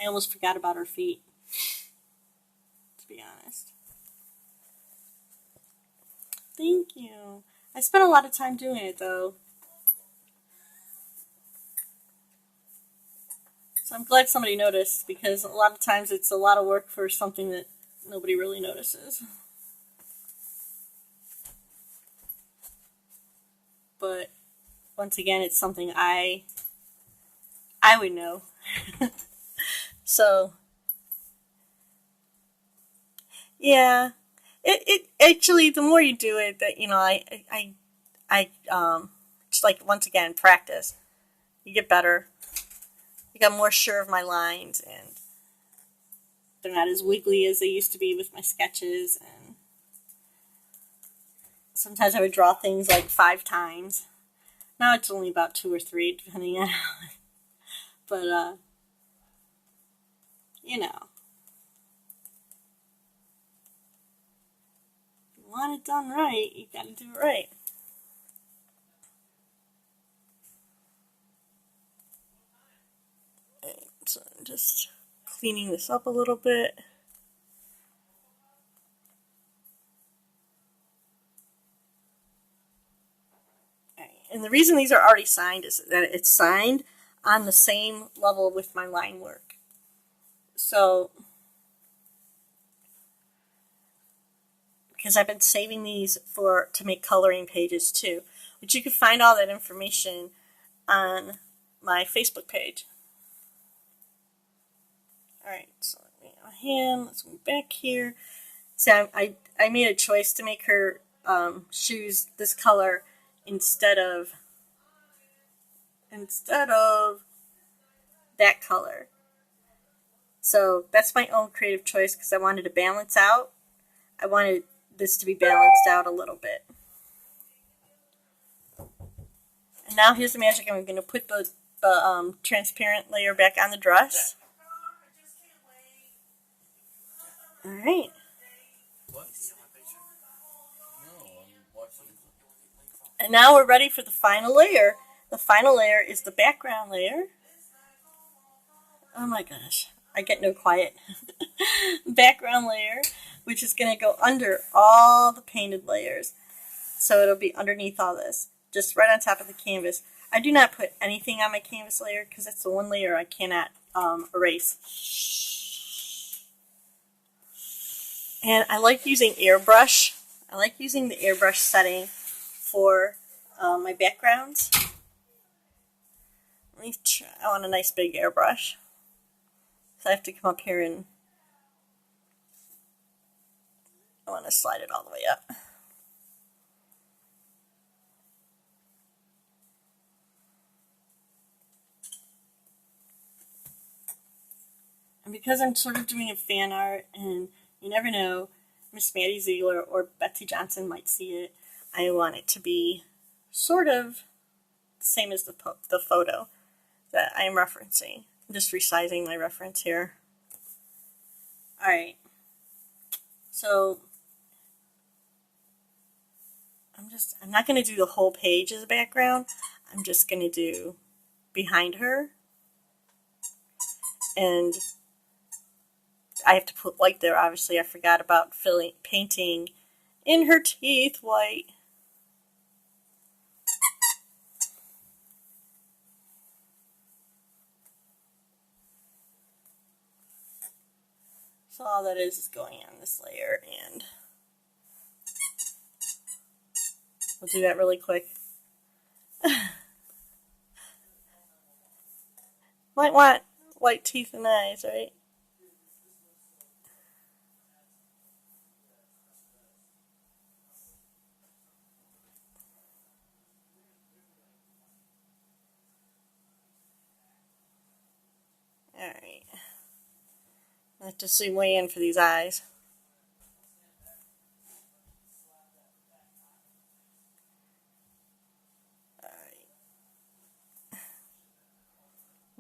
A: I almost forgot about her feet, to be honest. Thank you. I spent a lot of time doing it, though. So I'm glad somebody noticed, because a lot of times it's a lot of work for something that nobody really notices. But once again, it's something I would know. So yeah, it actually, the more you do it, that I just like, once again, practice. You get better. I got more sure of my lines, and they're not as wiggly as they used to be with my sketches. And sometimes I would draw things like 5 times. Now it's only about 2 or 3, depending on how. But you know, if you want it done right, you gotta do it right. Right, so I'm just cleaning this up a little bit. Right, and the reason these are already signed is that it's signed on the same level with my line work. So, because I've been saving these to make coloring pages too, which you can find all that information on my Facebook page. Alright, so let me my hand. Let's move back here. So I made a choice to make her shoes this color instead of that color. So that's my own creative choice because I wanted to balance out. I wanted this to be balanced out a little bit. And now here's the magic. I'm going to put the transparent layer back on the dress. All right.
B: What? No, I'm watching.
A: And now we're ready for the final layer. The final layer is the background layer. Oh my gosh, I get no quiet. Background layer, which is going to go under all the painted layers. So it'll be underneath all this, just right on top of the canvas. I do not put anything on my canvas layer because it's the one layer I cannot erase. And I like using airbrush. I like using the airbrush setting for my backgrounds. Let me try. I want a nice big airbrush. So I have to come up here and I want to slide it all the way up. And because I'm sort of doing a fan art and you never know, Miss Maddie Ziegler or Betsey Johnson might see it, I want it to be sort of the same as the photo that I am referencing. I'm just resizing my reference here. Alright, so I'm not going to do the whole page as a background. I'm just going to do behind her. And I have to put white there. Obviously, I forgot about painting in her teeth white. So all that is going on this layer, and we'll do that really quick. Might want white teeth and eyes, right? Alright. I have to zoom way in for these eyes. Alright.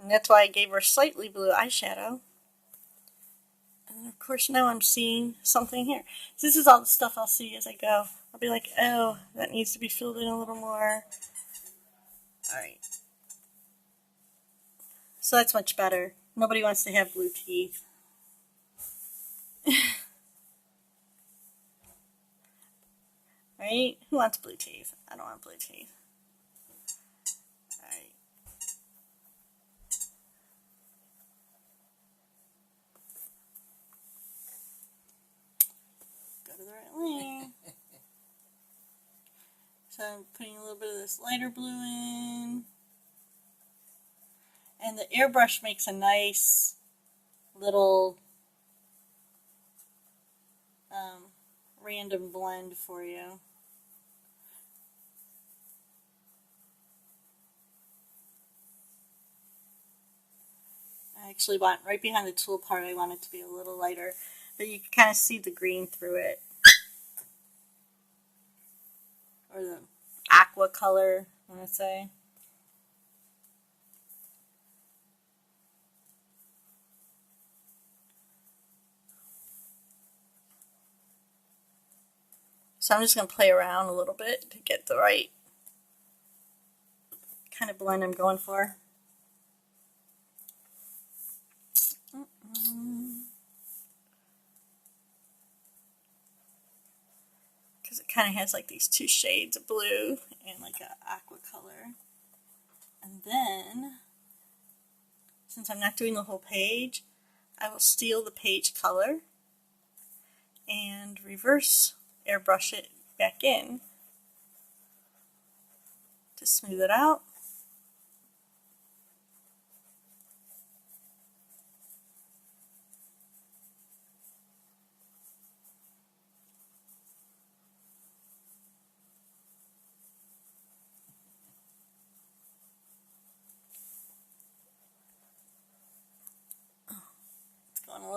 A: And that's why I gave her slightly blue eyeshadow. And of course now I'm seeing something here. So this is all the stuff I'll see as I go. I'll be like, oh, that needs to be filled in a little more. Alright. So that's much better. Nobody wants to have blue teeth. Right? Who wants blue teeth? I don't want blue teeth. Alright. Go to the right lane. So I'm putting a little bit of this lighter blue in. And the airbrush makes a nice little random blend for you. I actually want, right behind the tool part, I want it to be a little lighter, but you can kind of see the green through it. Or the aqua color, I want to say. So I'm just going to play around a little bit to get the right kind of blend I'm going for. Because it kind of has like these two shades of blue and like an aqua color. And then, since I'm not doing the whole page, I will steal the page color and reverse airbrush it back in to smooth it out.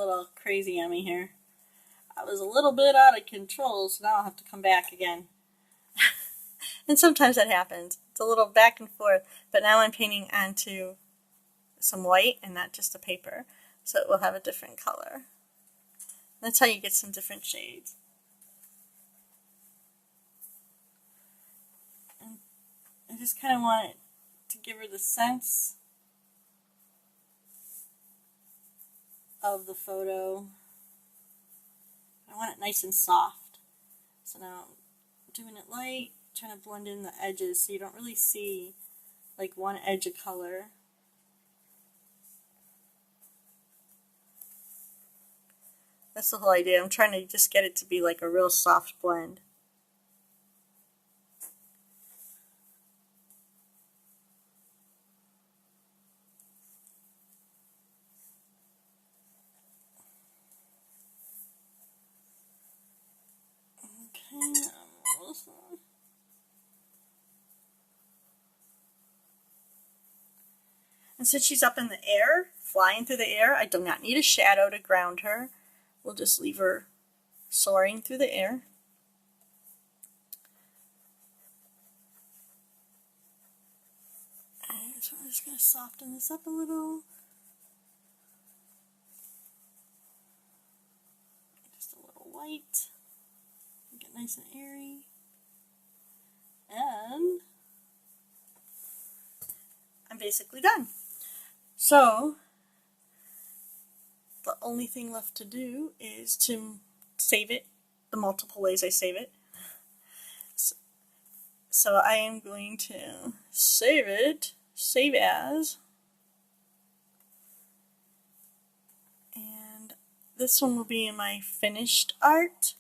A: little crazy on me here. I was a little bit out of control, so now I'll have to come back again. And sometimes that happens. It's a little back and forth, but now I'm painting onto some white and not just a paper, so it will have a different color. That's how you get some different shades. And I just kind of want it to give her the sense of the photo. I want it nice and soft. So now I'm doing it light, trying to blend in the edges so you don't really see like one edge of color. That's the whole idea. I'm trying to just get it to be like a real soft blend. Okay, and since she's up in the air, flying through the air, I do not need a shadow to ground her. We'll just leave her soaring through the air. And so I'm just going to soften this up a little. Just a little white. Get nice and airy. And I'm basically done. So the only thing left to do is to save it the multiple ways I save it. So I am going to save it, save as, and this one will be in my finished art.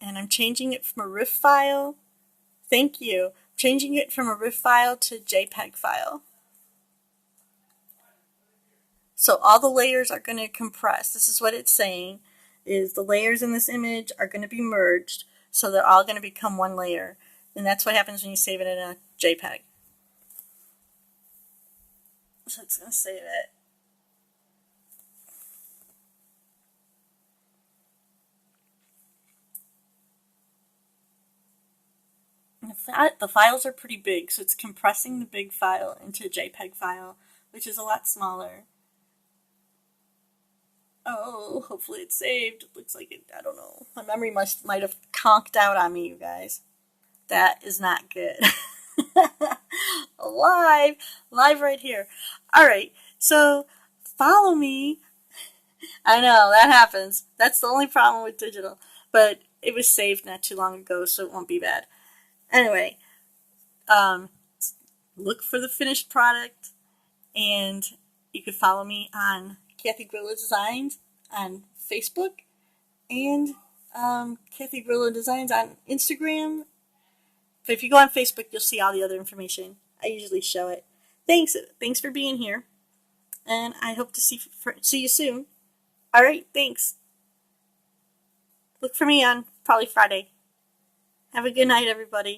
A: And I'm changing it from a RIF file. Thank you. Changing it from a RIF file to JPEG file. So all the layers are going to compress. This is what it's saying, is the layers in this image are going to be merged, so they're all going to become one layer. And that's what happens when you save it in a JPEG. So it's going to save it. The files are pretty big, so it's compressing the big file into a JPEG file, which is a lot smaller. Oh, hopefully it's saved. It looks like it, I don't know. My memory might have conked out on me, you guys. That is not good. Live right here. Alright, so follow me. I know, that happens. That's the only problem with digital. But it was saved not too long ago, so it won't be bad. Anyway, look for the finished product, and you can follow me on Kathy Grillo Designs on Facebook, and Kathy Grillo Designs on Instagram. But if you go on Facebook, you'll see all the other information. I usually show it. Thanks for being here, and I hope to see you soon. All right, thanks. Look for me on probably Friday. Have a good night, everybody.